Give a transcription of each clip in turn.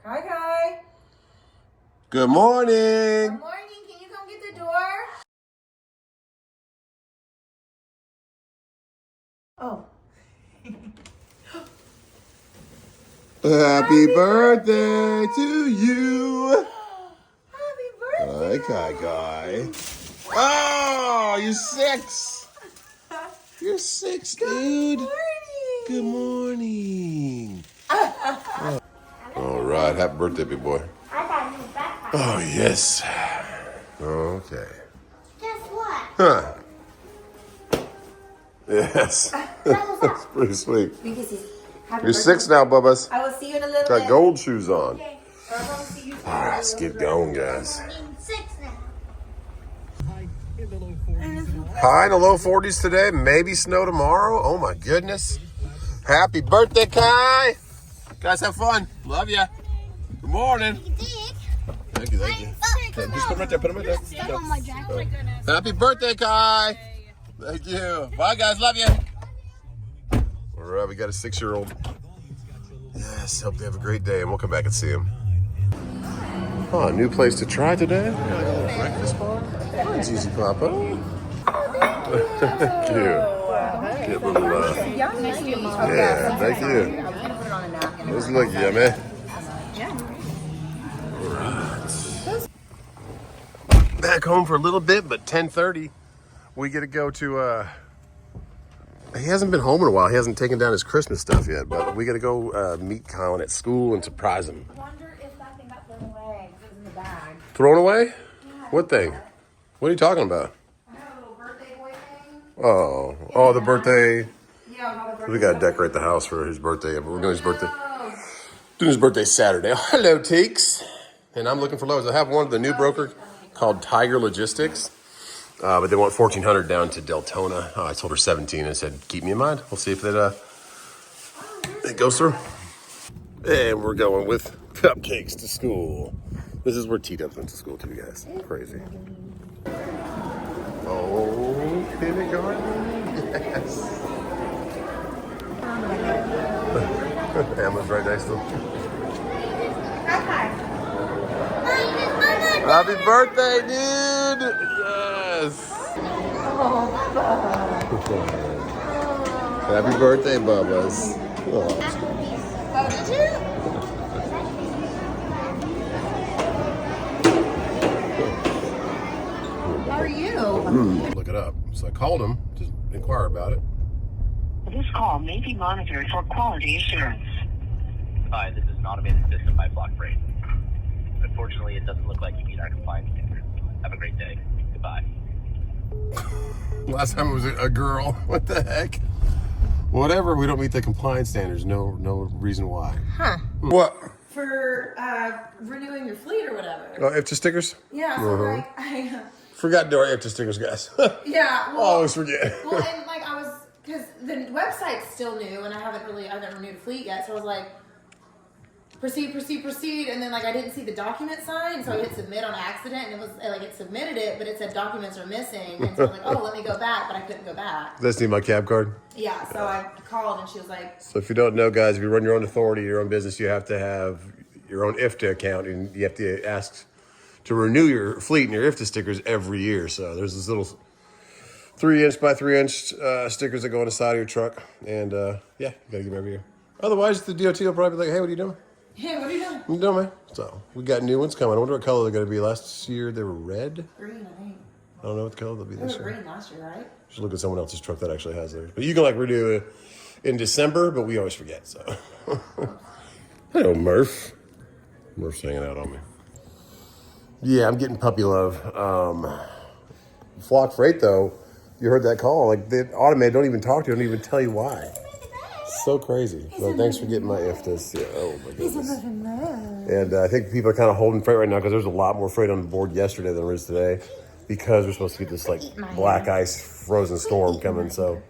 Hi, Kai. Good morning. Good morning. Can you come get the door? Oh. Happy birthday to you. Happy birthday. Hi, Kai. Oh, you're 6. You're 6, dude. Good morning. All right. Happy birthday, big boy. I got a new backpack. Oh, yes. Okay. Guess what? Huh. Yes. That's pretty sweet. You're 6 now, Bubba's. I will see you in a little Got bit. gold shoes on. Okay. Or I will see you All right, let's get going, guys. I'm 6 now. High in the low 40s today. Maybe snow tomorrow. Oh, my goodness. Happy birthday, Kai. Guys, have fun. Love ya. Good morning. Thank you, thank you. Just put them right there. Put them right there. Stuck on my jacket. Oh my goodness. Happy birthday, Kai. Thank you. Bye, guys. Love you. All right, we got a 6-year-old. Yes, hope they have a great day, and we'll come back and see him. Oh, a new place to try today. We got a little breakfast bar. Hi, Gigi Papa. Thank you. Get a little, yeah, thank you. Those look yummy. All right. Back home for a little bit, but 10:30, we get to go to, he hasn't been home in a while. He hasn't taken down his Christmas stuff yet, but we got to go meet Colin at school and surprise him. I wonder if that thing got thrown away. It was in the bag. Thrown away? What thing? What are you talking about? I have a little birthday boy thing. Oh, the birthday. Yeah, the birthday. We got to decorate the house for his birthday. We're doing his birthday. Doing his birthday Saturday. Oh, hello, Teeks. And I'm looking for loads. I have one of the new broker called Tiger Logistics. But they want 1,400 down to Deltona. I told her 17 and said, keep me in mind. We'll see if it goes through. And we're going with cupcakes to school. This is where T-Dubs went to school too, guys. Crazy. Oh, kindergarten. Yes. Emma's right next to him. Happy birthday, dude! Yes! Happy birthday, Bubba's. Oh, Did you? How are you? look it up. So I called him to inquire about it. This call may be monitored for quality assurance. Hi, this is an automated system by Block Freight. Unfortunately, it doesn't look like you meet our compliance standards. Have a great day. Goodbye. Last time it was a girl. What the heck? Whatever, we don't meet the compliance standards. No reason why. Huh. What? For renewing your fleet or whatever. Oh, IFTA stickers? Yeah, so like I Forgot to do our IFTA stickers, guys. yeah, well, Always forget. well, and like I was, because the website's still new and I haven't renewed a fleet yet, so I was like, proceed, and then like I didn't see the document sign, so I hit submit on accident, and it was like it submitted it, but it said documents are missing, and so I was like, oh, let me go back, but I couldn't go back. Does need my cab card? Yeah, so I called and she was like, So if you don't know, guys, if you run your own authority, your own business, you have to have your own IFTA account, and you have to ask to renew your fleet and your IFTA stickers every year. So there's this little 3-inch by 3-inch stickers that go on the side of your truck, and yeah, you gotta give them every year. Otherwise, the DOT will probably be like, hey, what are you doing? hey, what are you doing? What are you doing, man? So we got new ones coming. I wonder what color they're gonna be. Last year they were red. Green, I think. I don't know what color they'll be They this were year. green last year, right? Just look at someone else's truck that actually has theirs. But you can like renew it in December, but we always forget. So, hello, Murph. Murph's hanging out on me. Yeah, I'm getting puppy love. Flock Freight, though, you heard that call. Like, they automated, don't even talk to you, don't even tell you why. So crazy. So thanks for getting my IFTAs. Yeah, oh my goodness. And I think people are kind of holding freight right now because there's a lot more freight on the board yesterday than there is today because we're supposed to get this like black ice frozen storm coming. So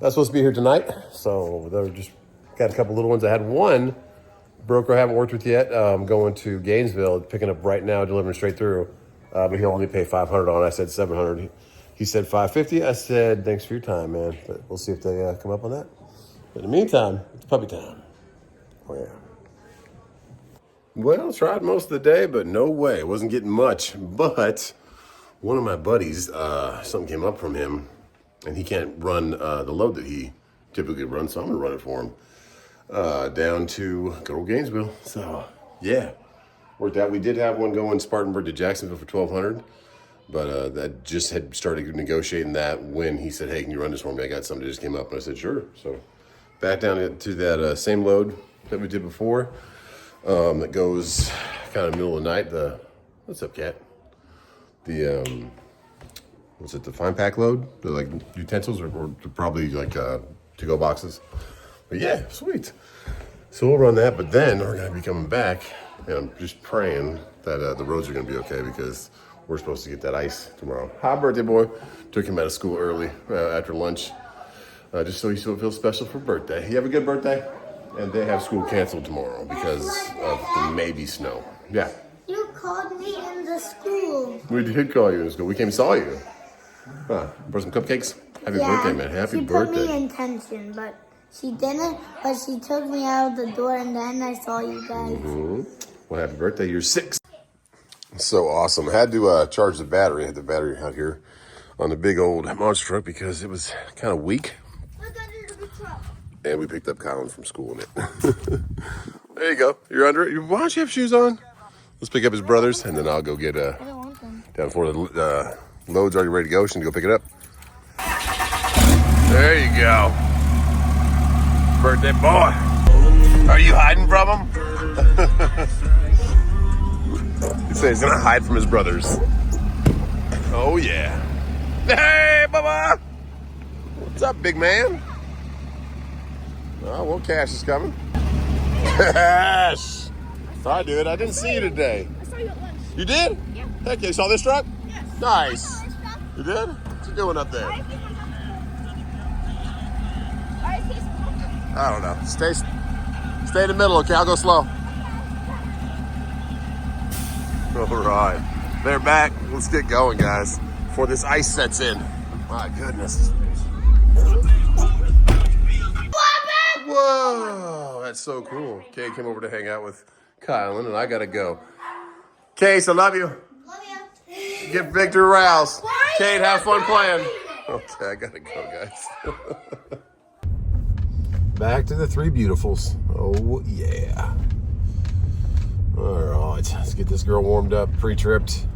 that's supposed to be here tonight. So they're just got a couple little ones. I had one broker I haven't worked with yet going to Gainesville, picking up right now, delivering straight through. But he'll only pay $500 on it. I said $700. He said $550. I said, thanks for your time, man. But we'll see if they come up on that. In the meantime, it's puppy time. Oh, yeah. Well, tried most of the day, but no way. Wasn't getting much. But one of my buddies, something came up from him, and he can't run the load that he typically runs, so I'm going to run it for him. Down to good old Gainesville. So, yeah. Worked out. We did have one going Spartanburg to Jacksonville for 1,200. But that just had started negotiating that when he said, hey, can you run this for me? I got something that just came up. And I said, sure. So back down to that same load that we did before. That goes kind of middle of the night. What's up, cat? The, what's it, the fine pack load? The like utensils or probably like to-go boxes. But yeah, sweet. So we'll run that, but then we're going to be coming back. And I'm just praying that the roads are going to be okay because we're supposed to get that ice tomorrow. Hi, birthday boy. Took him out of school early after lunch, just so he feels special for birthday. You have a good birthday? And they have school canceled tomorrow because of the maybe snow. Yeah. You called me in the school. We did call you in school. We came and saw you. Brought some cupcakes. Happy birthday, man. Happy birthday. She put me in tension, but she didn't. But she took me out of the door, and then I saw you guys. Mm-hmm. Well, happy birthday. You're 6. So awesome. I had to charge the battery. I had the battery out here on the big old monster truck because it was kind of weak. And we picked up Colin from school in it. There you go. You're under it. Why don't you have shoes on? Let's pick up his brothers, and then I'll go get I don't want them. down for the load's already ready to go. Should go pick it up. There you go. Birthday boy. Are you hiding from him? He said he's gonna hide from his brothers. Oh yeah. Hey, Bubba! What's up, big man? Oh, well, Cash is coming. Cash! I did. I didn't see you today. I saw you at lunch. You did? Yeah. Heck yeah, you saw this truck? Yes. Nice. You did? What's you doing up there? I don't know. Stay in the middle, okay? I'll go slow. All right. They're back. Let's get going, guys, before this ice sets in. My goodness. Whoa, that's so cool. Kay came over to hang out with Kylan, and I gotta go. Case, I love you. Love you. Get Victor Rouse. Kate, have fun playing. Okay, I gotta go, guys. Back to the 3 beautifuls. Oh, yeah. All right, let's get this girl warmed up, pre-tripped.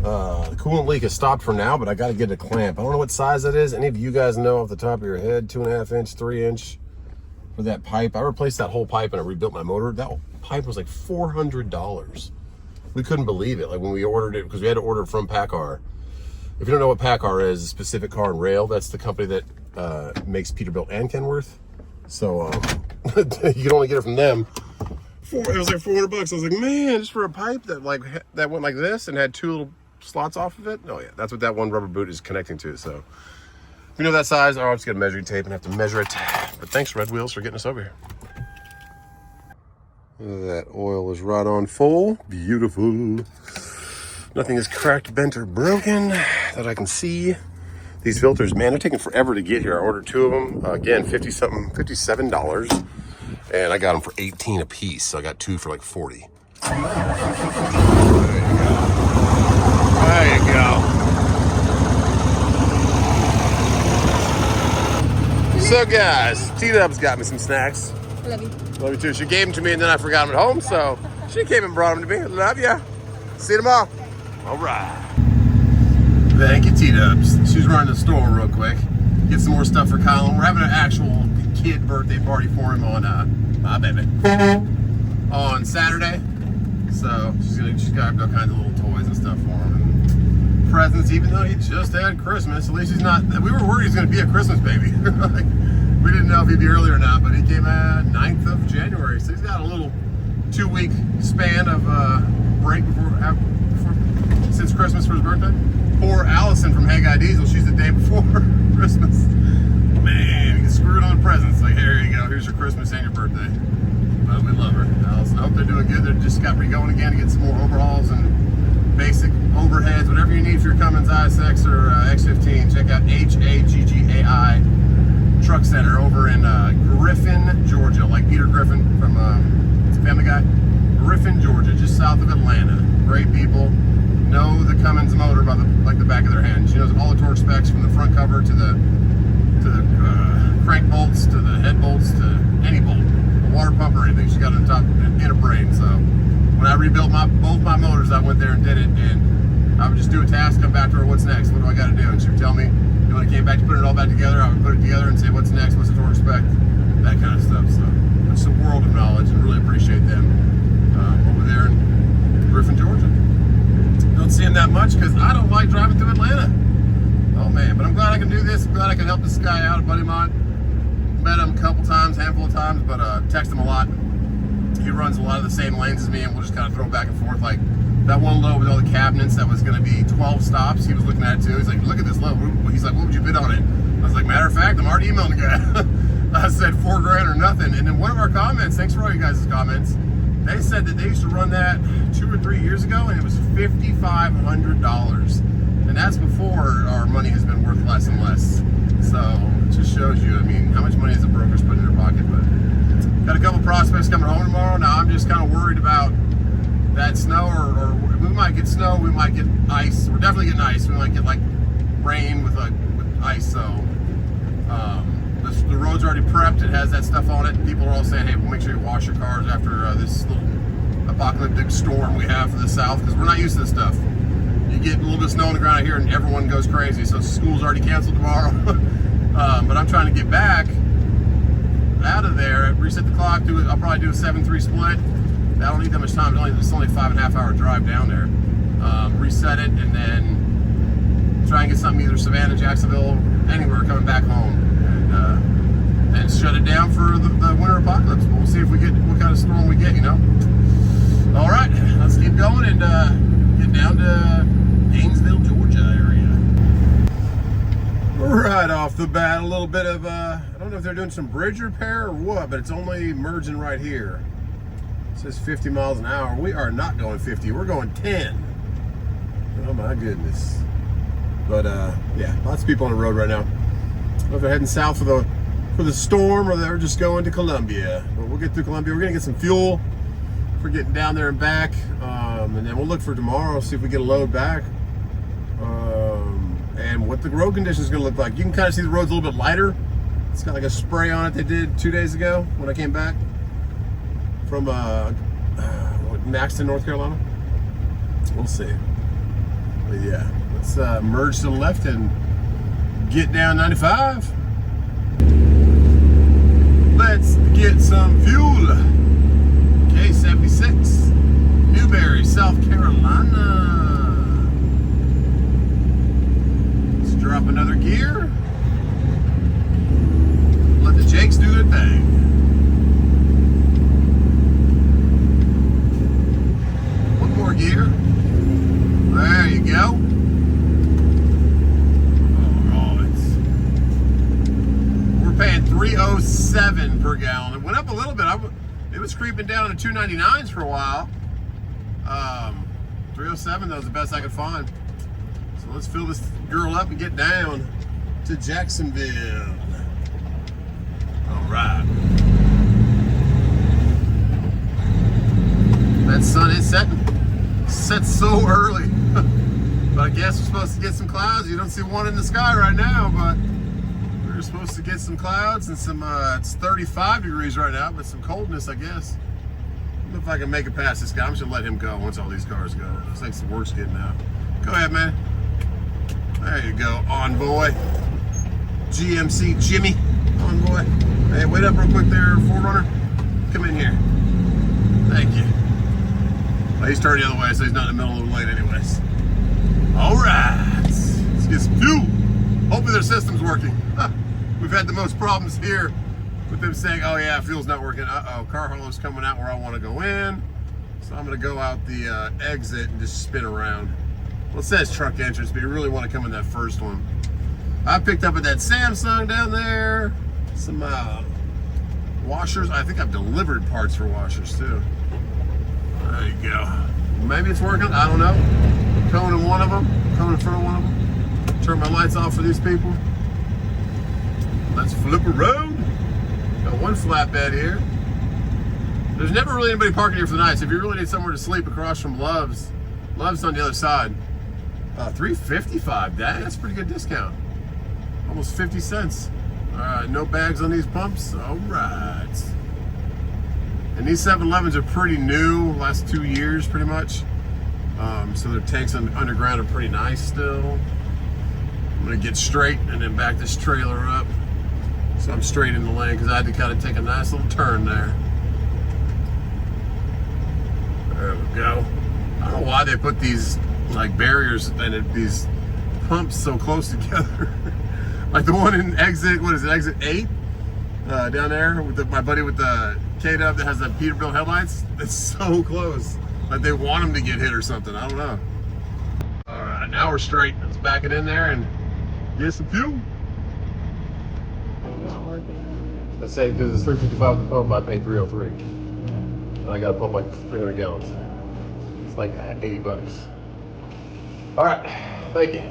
The coolant leak has stopped for now, but I gotta get a clamp. I don't know what size that is. Any of you guys know off the top of your head? 2.5 inch, 3 inch for that pipe. I replaced that whole pipe and I rebuilt my motor. That pipe was like $400. We couldn't believe it. Like when we ordered it, because we had to order it from PACCAR. If you don't know what PACCAR is, Specific Car and Rail, that's the company that makes Peterbilt and Kenworth. So you can only get it from them. It was like $400. I was like, man, just for a pipe that went like this and had 2 little slots off of it. Oh yeah, that's what that one rubber boot is connecting to. So if you know that size, I'll just get a measuring tape and have to measure it. But thanks, Red Wheels, for getting us over here. That oil is right on full. Beautiful. Nothing is cracked, bent, or broken that I can see. These filters, man, they're taking forever to get here. I ordered 2 of them. Again, $57. And I got them for 18 a piece. So I got 2 for like 40. There you go. There you go. So guys, T-Dub's got me some snacks. I love you. Love you too. She gave them to me and then I forgot them at home, so she came and brought them to me. Love ya. See you tomorrow. All right. Thank you, T-Dubs. She's running the store real quick. Get some more stuff for Colin. We're having an actual kid birthday party for him on my baby on Saturday. So she's got all kinds of little toys and stuff for him. And presents, even though he just had Christmas. At least he's not. We were worried he's going to be a Christmas baby. Like, we didn't know if he'd be early or not, but he came at 9th of January. So he's got a little 2-week span of break since Christmas for his birthday. Poor Allison from HAGGAI Diesel, she's the day before Christmas. Man, you screwed on presents. Like, here you go, here's your Christmas and your birthday. But we love her. Allison, I hope they're doing good. They just got re-going again to get some more overhauls and basic overheads, whatever you need for your Cummins ISX or X15. Check out HAGGAI Truck Center over in Griffin, Georgia, like Peter Griffin from Family Guy. Griffin, Georgia, just south of Atlanta. Great people. Know the Cummins motor by the back of their hand. She knows all the torque specs from the front cover to the crank bolts to the head bolts to any bolt, a water pump or anything. She's got it on top in her brain. So when I rebuilt both my motors, I went there and did it, and I would just do a task, come back to her, what's next? What do I got to do? And she would tell me. And when I came back to put it all back together, I would put it together and say, what's next? What's the torque spec? That kind of stuff. So it's a world of knowledge, and really appreciate them over there in Griffin, Georgia. Don't see him that much because I don't like driving through Atlanta. Oh man, but I'm glad I can do this. I'm glad I can help this guy out, a buddy of mine. Met him a couple times, handful of times, but text him a lot. He runs a lot of the same lanes as me, and we'll just kind of throw back and forth. Like that one load with all the cabinets that was going to be 12 stops. He was looking at it too. He's like, look at this load. He's like, what would you bid on it? I was like, matter of fact, I'm already emailing the guy. I said $4 grand or nothing. And then one of our comments, thanks for all you guys' comments, they said that they used to run that 2 or 3 years ago, and it was $5,500. And that's before our money has been worth less and less. So it just shows you, I mean, how much money is the brokers putting in their pocket. But got a couple prospects coming home tomorrow. Now I'm just kind of worried about that snow, or we might get snow, we might get ice. We're definitely getting ice. We might get like rain with ice. So the road's already prepped. It has that stuff on it. People are all saying, hey, we'll make sure you wash your cars after this little apocalyptic storm we have for the south, because we're not used to this stuff. You get a little bit of snow on the ground out here and everyone goes crazy. So school's already canceled tomorrow. But I'm trying to get back out of there, reset the clock, I'll probably do a 7-3 split. I don't need that much time. It's only a 5.5 hour drive down there. Reset it and then try and get something either Savannah, Jacksonville, anywhere coming back home, and shut it down for the winter apocalypse. We'll see if we get what kind of storm we get, you know. All right, let's keep going and get down to Gainesville, Georgia area. Right off the bat, a little bit of I don't know if they're doing some bridge repair or what, but it's only merging right here. It says 50 miles an hour. We are not going 50. We're going 10. Oh my goodness. But yeah, lots of people on the road right now. I don't know if they're heading south for the storm, or they're just going to Columbia. But we'll get through Columbia. We're gonna get some fuel for getting down there and back, and then we'll look for tomorrow, see if we get a load back, and what the road condition is gonna look like. You can kind of see the road's a little bit lighter. It's got like a spray on it they did 2 days ago when I came back from Maxton, North Carolina. We'll see. But yeah, let's merge to the left and get down 95. Let's get some fuel. K76, Newberry, South Carolina. Let's drop another gear. Let the Jakes do their thing. One more gear. There you go. Paying $3.07 per gallon. It went up a little bit. It was creeping down to $2.99s for a while. $3.07, that was the best I could find. So let's fill this girl up and get down to Jacksonville. All right. That sun is setting. Sets so early. But I guess we're supposed to get some clouds. You don't see one in the sky right now, but we're supposed to get some clouds and some, it's 35 degrees right now, but some coldness, I guess. I don't know if I can make it past this guy. I'm just gonna let him go once all these cars go. Looks like some work's getting out. Go ahead, man. There you go, Envoy. GMC Jimmy, Envoy. Hey, wait up real quick there, 4Runner. Come in here. Thank you. Well, he's turned the other way, so he's not in the middle of the lane anyways. All right, let's get some fuel. Hopefully their system's working. We've had the most problems here with them saying, oh yeah, fuel's not working. Uh-oh, car holo's coming out where I want to go in. So I'm gonna go out the exit and just spin around. Well, it says truck entrance, but you really want to come in that first one. I picked up at that Samsung down there some washers. I think I've delivered parts for washers too. There you go. Maybe it's working, I don't know. Cone in one of them, cone in front of one of them. Turn my lights off for these people. Let's flip a road. Got one flatbed here. There's never really anybody parking here for the night, so if you really need somewhere to sleep across from Love's on the other side. $3.55, that's a pretty good discount. Almost 50 cents. No bags on these pumps, all right. And these 7-Elevens are pretty new, last 2 years pretty much. So their tanks underground are pretty nice still. I'm gonna get straight and then back this trailer up. So I'm straight in the lane because I had to kind of take a nice little turn there. There we go. I don't know why they put these like barriers and these pumps so close together. Like the one in exit 8? Down there with my buddy with the K-Dub that has the Peterbilt headlights. It's so close. Like they want them to get hit or something. I don't know. All right, now we're straight. Let's back it in there and get some fuel. Let's say because it's $3.55 the pump, I pay $3.03. And I got to pump like 300 gallons. It's like $80. All right, thank you.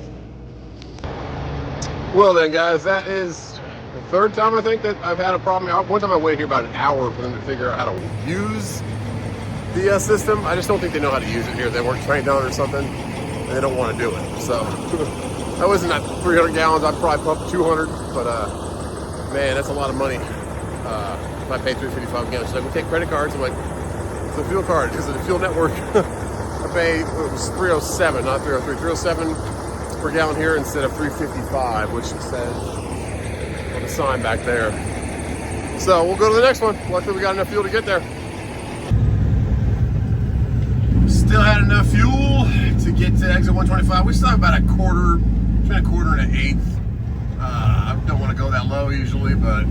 Well then, guys, that is the third time I think that I've had a problem. One time I waited here about an hour for them to figure out how to use the system. I just don't think they know how to use it here. They weren't trained on it or something, and they don't want to do it. So that wasn't at 300 gallons. I'd probably pump 200, but man, that's a lot of money. If I pay $3.55 gallons, so I would take credit cards. I'm like, it's a fuel card. It's a fuel network. I pay, it was $3.07, not $3.03. $3.07 per gallon here instead of $3.55, which it says on the sign back there. So we'll go to the next one. Luckily we got enough fuel to get there. Still had enough fuel to get to exit 125. We still have about between a quarter and an eighth. I don't want to go that low usually, but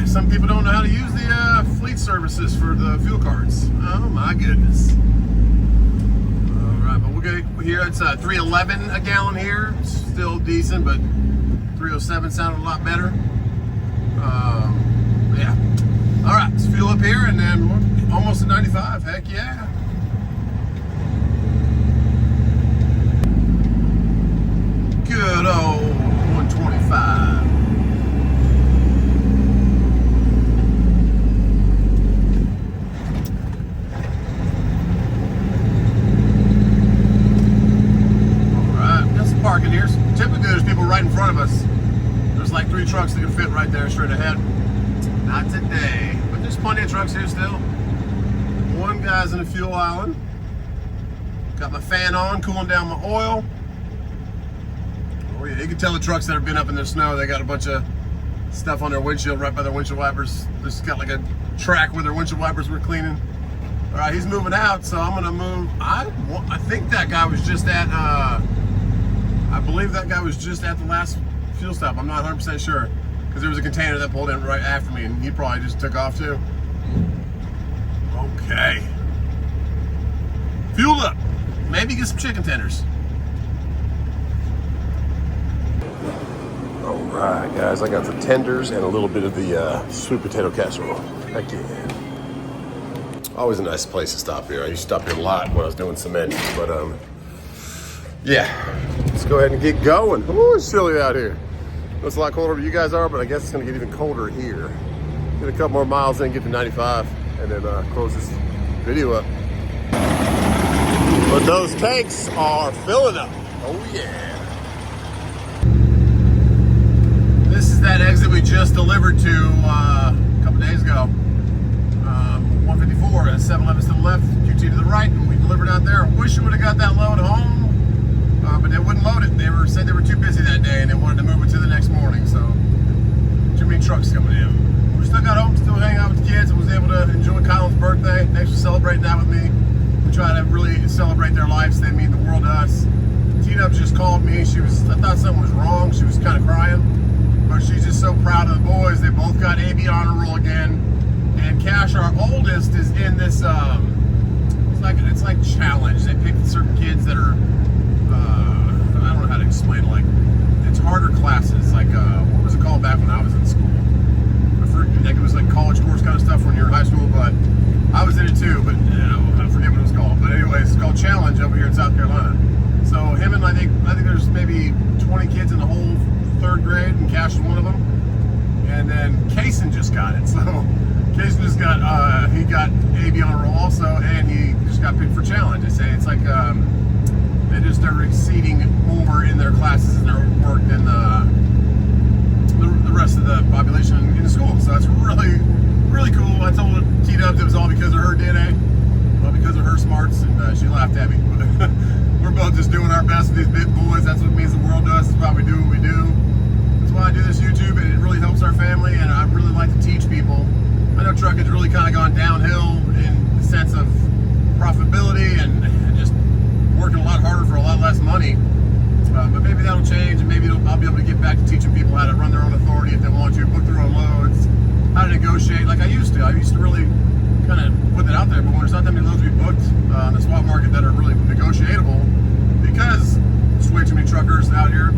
some people don't know how to use the fleet services for the fuel cards. Oh my goodness. All right, but we'll get here. It's $3.11 a gallon here. Still decent, but $3.07 sounded a lot better. Yeah. All right, let's fuel up here and then we're almost at 95. Heck yeah. Good old 125. Parking here. Typically there's people right in front of us. There's like 3 trucks that can fit right there straight ahead. Not today, but there's plenty of trucks here still. One guy's in a fuel island. Got my fan on, cooling down my oil. Oh yeah, you can tell the trucks that have been up in the snow, they got a bunch of stuff on their windshield right by their windshield wipers. Just got like a track where their windshield wipers were cleaning. All right, he's moving out, so I'm gonna move. I think that guy was just at I believe that guy was just at the last fuel stop. I'm not 100% sure because there was a container that pulled in right after me and he probably just took off too. Okay. Fueled up. Maybe get some chicken tenders. All right, guys. I got the tenders and a little bit of the sweet potato casserole. Heck yeah. Always a nice place to stop here. I used to stop here a lot when I was doing cement, but yeah. Let's go ahead and get going. Ooh, it's chilly out here. It's a lot colder where you guys are, but I guess it's gonna get even colder here. Get a couple more miles in, get to 95, and then close this video up. But those tanks are filling up. Oh yeah. This is that exit we just delivered to a couple days ago. 154, 7-Eleven to the left, QT to the right, and we delivered out there. I wish we would have got that load home. But they wouldn't load it. They said they were too busy that day and they wanted to move it to the next morning. So too many trucks coming in. We still got home, still hanging out with the kids. I was able to enjoy Colin's birthday. Thanks for celebrating that with me. We try to really celebrate their lives. They mean the world to us. T-Dub just called me. I thought something was wrong. She was kind of crying, but she's just so proud of the boys. They both got APU honor roll again. And Cash, our oldest, is in this. It's like challenge. They pick certain kids that are. I don't know how to explain it. Like, it's harder classes. Like, what was it called back when I was in school? Like it was like college course kind of stuff when you're in high school, but I was in it too. But you know, I forget what it was called. But anyways, it's called Challenge over here in South Carolina. So him and I think there's maybe 20 kids in the whole 3rd grade, and Cash is one of them. And then Kaysen just got it. So Jason just got he got APU on a roll also, and he just got picked for challenge. They say it's like they're exceeding more in their classes and their work than the rest of the population in the school. So that's really cool. I told T-Dubs it was all because of her DNA, all because of her smarts, and she laughed at me. We're both just doing our best with these big boys. That's what means the world to us. That's why we do what we do. That's why I do this YouTube, and it really helps our family, and I really like to teach people. I know trucking's really kind of gone downhill in the sense of profitability and just working a lot harder for a lot less money. But maybe that'll change, and maybe I'll be able to get back to teaching people how to run their own authority if they want to, book their own loads, how to negotiate like I used to. I used to really kind of put that out there, but when there's not that many loads to be booked on the swap market that are really negotiatable, because there's way too many truckers out here.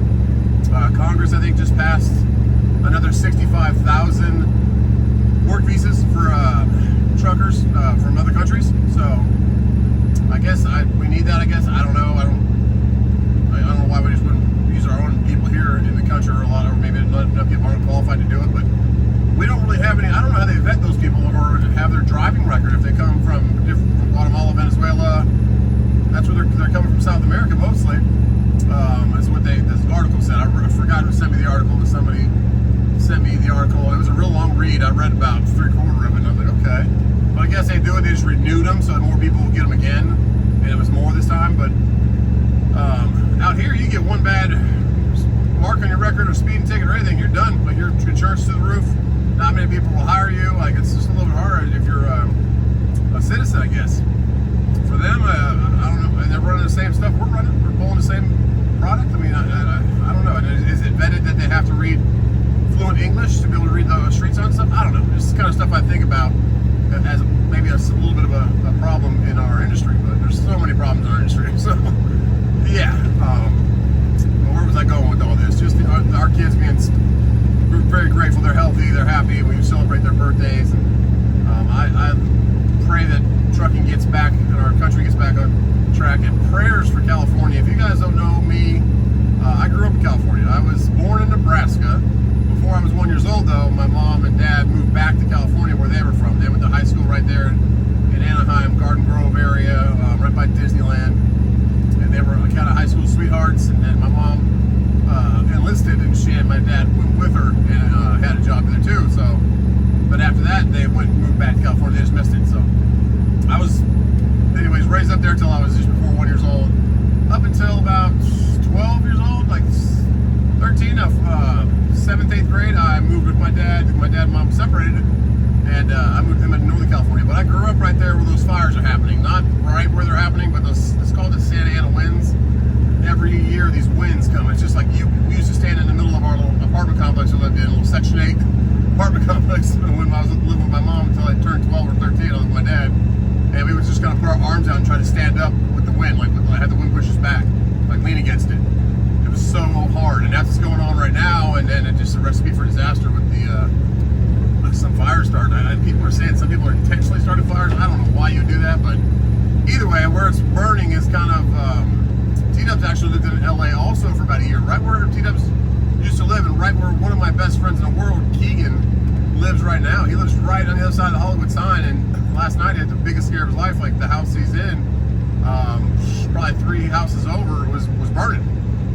Congress, I think, just passed another 65,000 work visas for truckers from other countries. So I guess we need that. I guess I don't know. I don't know why we just wouldn't use our own people here in the country, or maybe not enough people aren't qualified to do it. But we don't really have any. I don't know how they vet those people or have their driving record if they come from Guatemala, Venezuela. That's where they're coming from, South America mostly. Is what this article said. I forgot who sent me the article, but somebody sent me the article. It was a real long read. I read about 3/4 of it, and I was like, okay. But I guess they do it. They just renewed them so that more people will get them again, and it was more this time. But out here, you get one bad mark on your record or speeding ticket or anything, you're done. Like, your insurance to the roof. Not many people will hire you. Like, it's just a little bit harder if you're a citizen, I guess. For them, I don't know. And they're running the same stuff we're running. We're pulling the same product. I mean, I don't know. Is it vetted that they have to read fluent English to be able to read the street sign stuff? I don't know. It's the kind of stuff I think about as maybe a little bit of a problem in our industry. But there's so many problems in our industry. So, yeah. Where was I going with all this? Just our kids being, we're very grateful. They're healthy. They're happy. We celebrate their birthdays. And I pray that trucking gets back and our country gets back on track. And prayers for California. If you guys don't know me, I grew up in California. I was born in Nebraska. Before I was 1 year old, though, my mom and dad moved back to California, where they were from. They went to high school right there in Anaheim, Garden Grove area, right by Disneyland. And they were kind of high school sweethearts. And then my mom enlisted, and she and my dad went with her and had a job there too. So, but after that, they moved back to California. They just missed it. So I was, anyways, raised up there until I was just before 1 year old. Up until about 12 years old, like 13, 7th, 8th grade, I moved with my dad. My dad and mom separated, and I moved with them in Northern California. But I grew up right there where those fires are happening. Not right where they're happening, but it's called the Santa Ana winds. Every year these winds come. It's just like we used to stand in the middle of our little apartment complex we lived in, a little Section 8 apartment complex when I was living with my mom until I turned 12 or 13. I was with my dad. And we would just kind of put our arms out and try to stand up with the wind, like I had the wind push us back, like lean against it. It was so hard, and that's what's going on right now. And then it's just a recipe for disaster with some fires starting. And people are saying some people are intentionally starting fires. I don't know why you do that, but either way, where it's burning is kind of. T-Dubs actually lived in LA also for about a year, right where T-Dubs used to live, and right where one of my best friends in the world, Keegan, lives right now. He lives right on the other side of the Hollywood sign, and last night he had the biggest scare of his life. Like, the house he's in, probably 3 houses over, was burning.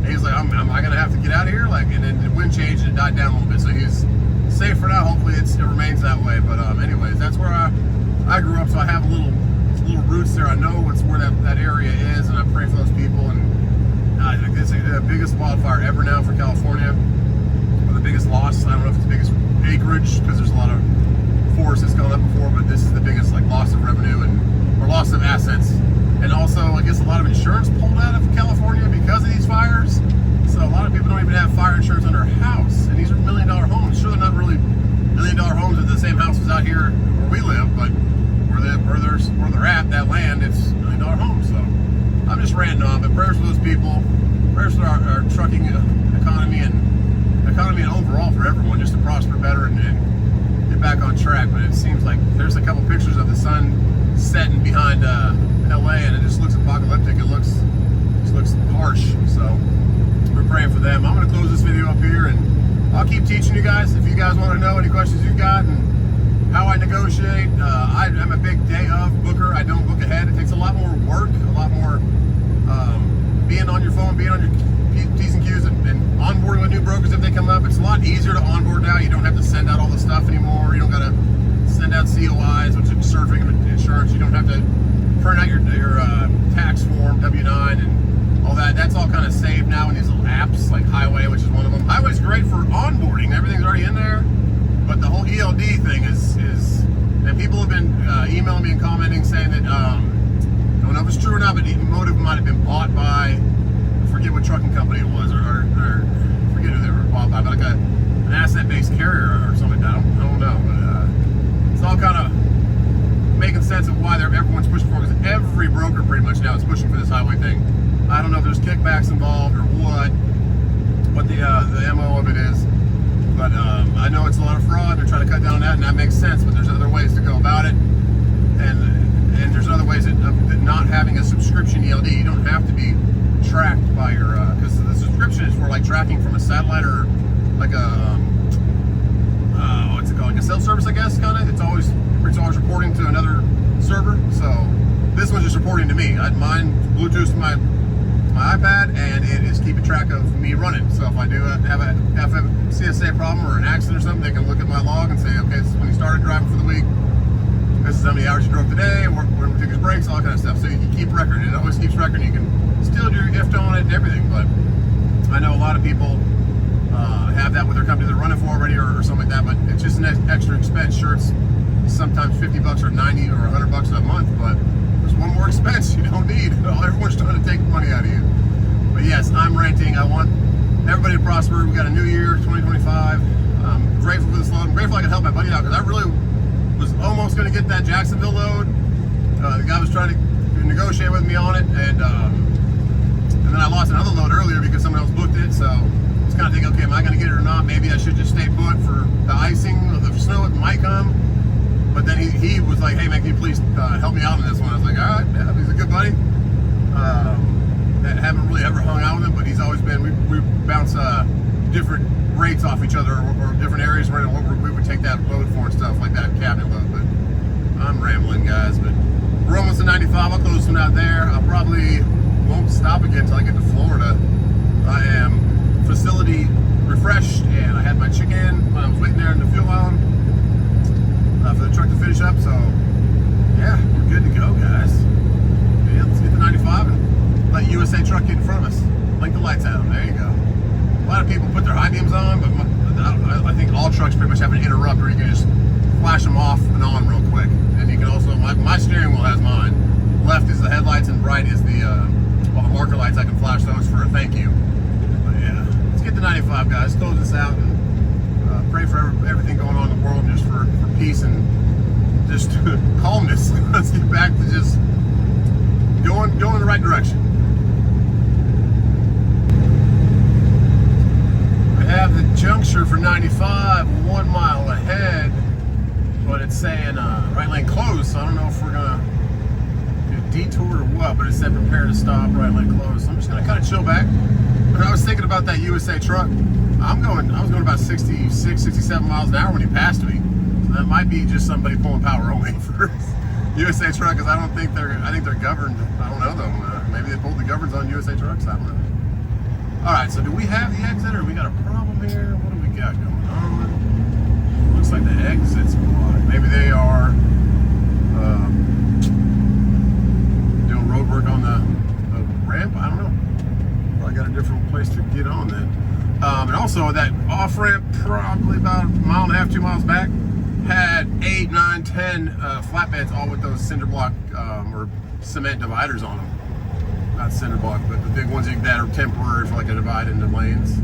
And he's like, am I gonna have to get out of here? Like, and then the wind changed and it died down a little bit, so he's safe for now. Hopefully it remains that way. But anyways, that's where I grew up, so I have little roots there. I know where that area is, and I pray for those people. And it's the biggest wildfire ever now for California, or the biggest loss. I don't know if it's the biggest acreage, because there's a lot of forest that's gone up before, but this is the biggest loss of revenue or loss of assets. And also, I guess a lot of insurance pulled out of California because of these fires. So a lot of people don't even have fire insurance on their house, and these are $1 million homes. Sure, they're not really $1 million homes at the same houses out here where we live, but where they're at, that land, it's $1 million homes. So I'm just ranting on, but prayers for those people, prayers for our trucking economy and overall for everyone, just to prosper better and get back on track. But it seems like there's a couple pictures of the sun setting behind LA, and it just looks apocalyptic. It looks harsh. So we're praying for them. I'm going to close this video up here, and I'll keep teaching you guys. If you guys want to know any questions you've got, and how I negotiate. I'm a big day of booker. I don't book ahead. It takes a lot more work, a lot more being on your phone, being on your P's and Q's, and onboarding with new brokers if they come up. It's a lot easier to onboard now. You don't have to send out all the stuff anymore. You don't got to send out COIs, which is certificate of insurance. You don't have to print out your tax form, W-9, and all that. That's all kind of saved now in these little apps like HAGGAI, which is one of them. HAGGAI's great for onboarding. Everything's already in there. But the whole ELD thing is and people have been emailing me and commenting saying that, I don't know if it's true or not, but Motive might have been bought by, I forget what trucking company it was, or I forget who they were bought by, but like an asset-based carrier or something like that. I don't know. But it's all kind of making sense of why everyone's pushing for it, because every broker pretty much now is pushing for this highway thing. I don't know if there's kickbacks involved or what the MO of it is. But I know it's a lot of fraud. They're trying to cut down on that, and that makes sense. But there's other ways to go about it, and there's other ways that not having a subscription ELD. You don't have to be tracked by your because the subscription is for like tracking from a satellite or like a what's it called, like a self-service, I guess. Kind of. It's always reporting to another server. So this one's just reporting to me. Mine Bluetooth to my iPad, and it is keeping track of me running. So if I do have a CSA problem or an accident or something, they can look at my log and say, okay, this is when you started driving for the week. This is how many hours you drove today, when we took his breaks, all that kind of stuff. So you can keep record. It always keeps record. You can still do your IFT on it and everything. But I know a lot of people have that with their company they're running for already or something like that. But it's just an extra expense. Sure, it's sometimes $50 or $90 or $100 a month, but there's one more expense you don't need. Everyone's trying to take money out of you. But yes, I'm renting. I want everybody to prosper. We got a new year, 2025. I'm grateful for this load. I'm grateful I could help my buddy out, because I really was almost going to get that Jacksonville load. The guy was trying to negotiate with me on it, and then I lost another load earlier because someone else booked it. So I was kind of thinking, okay, am I going to get it or not? Maybe I should just stay put for the icing or the snow that might come. But then he was like, hey man, can you please help me out on this one? I was like, all right, yeah, he's a good buddy. Haven't really ever hung out with him, but he's always been, we bounce different rates off each other, or different areas where we would take that load for and stuff like that, cabinet load. But I'm rambling, guys, but we're almost at 95. I'll close this one out there. I probably won't stop again until I get to Florida. I am facility refreshed, and I had my chicken when I was waiting there in the fuel island for the truck to finish up. So yeah, we're good to go, guys. Yeah, let's get the 95 and let USA Truck get in front of us. Blink the lights at them. There you go. A lot of people put their high beams on, but I think all trucks pretty much have an interrupt where you can just flash them off and on real quick. And you can also, my steering wheel has mine. Left is the headlights and right is the marker lights. I can flash those for a thank you. But yeah, let's get the 95, guys. Close this out and pray for everything going on in the world, just for peace and just calmness. Let's get back to just going in the right direction. We have the juncture for 95 1 mile ahead, but it's saying right lane closed, so I don't know if we're gonna do a detour or what, but it said prepare to stop, right lane closed. So I'm just gonna kind of chill back. But I was thinking about that USA truck. I was going about 66, 67 miles an hour when he passed me. So that might be just somebody pulling power only for USA truck, because I think they're governed. I don't know though. Maybe they pulled the governs on USA trucks. I don't know. All right, so do we have the exit, or we got a problem here? What do we got going on? Looks like the exit's blocked. Maybe they are doing road work on the ramp. I don't know. Probably got a different place to get on then. And also that off ramp, probably about a mile and a half, 2 miles back, had 8, 9, 10 flatbeds, all with those cinder block or cement dividers on them. Not cinder block, but the big ones that are temporary for like a divide into lanes.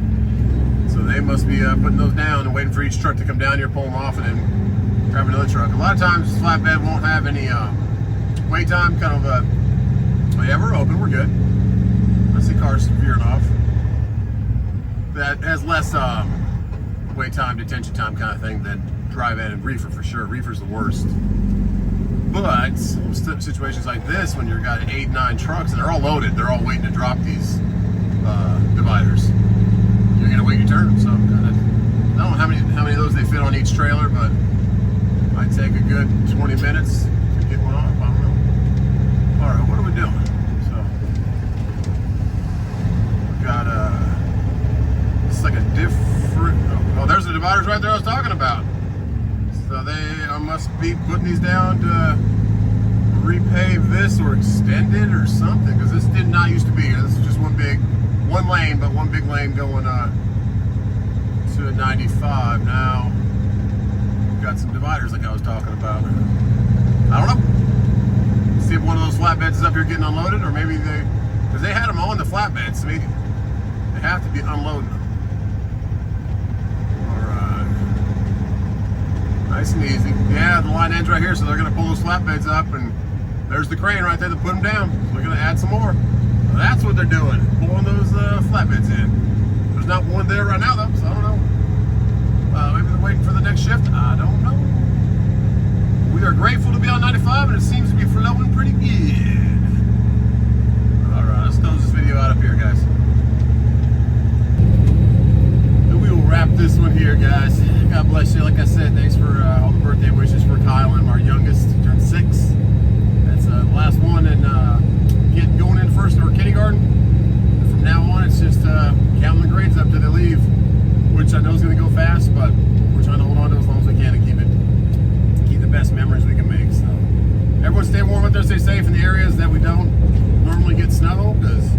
So they must be putting those down and waiting for each truck to come down here, pull them off, and then grab another truck. A lot of times flatbed won't have any wait time, kind of oh yeah, we're open, we're good. I see cars veering off. That has less wait time, detention time kind of thing than drive-in and reefer for sure. Reefer's the worst. But situations like this, when you've got 8, 9 trucks and they're all loaded, they're all waiting to drop these dividers. You're gonna wait your turn. So I don't know how many of those they fit on each trailer, but Might take a good 20 minutes to get one off. I don't know. All right, what are we doing? So we've got it's like a different. Oh, there's the dividers right there I was talking about. So they must be putting these down to repave this or extend it or something, because this did not used to be here. This is just one lane, but one big lane going to 95. Now we've got some dividers like I was talking about. I don't know. See if one of those flatbeds is up here getting unloaded, or maybe because they had them on the flatbeds, so maybe they have to be unloading them. Nice and easy. Yeah, the line ends right here, so they're going to pull those flatbeds up, and there's the crane right there to put them down. So they're going to add some more. So that's what they're doing, pulling those flatbeds in. There's not one there right now, though, so I don't know. Maybe they're waiting for the next shift. I don't know. We are grateful to be on 95, and it seems to be flowing pretty good. All right, let's close this video out up here, guys. And we will wrap this one here, guys. God bless you. Like I said, thanks for all the birthday wishes for Kylan, our youngest, turned 6. That's the last one, and going in first or kindergarten. And from now on, it's just counting the grades up till they leave, which I know is going to go fast, but we're trying to hold on to it as long as we can and keep the best memories we can make. So everyone stay warm out there, stay safe in the areas that we don't normally get snow, because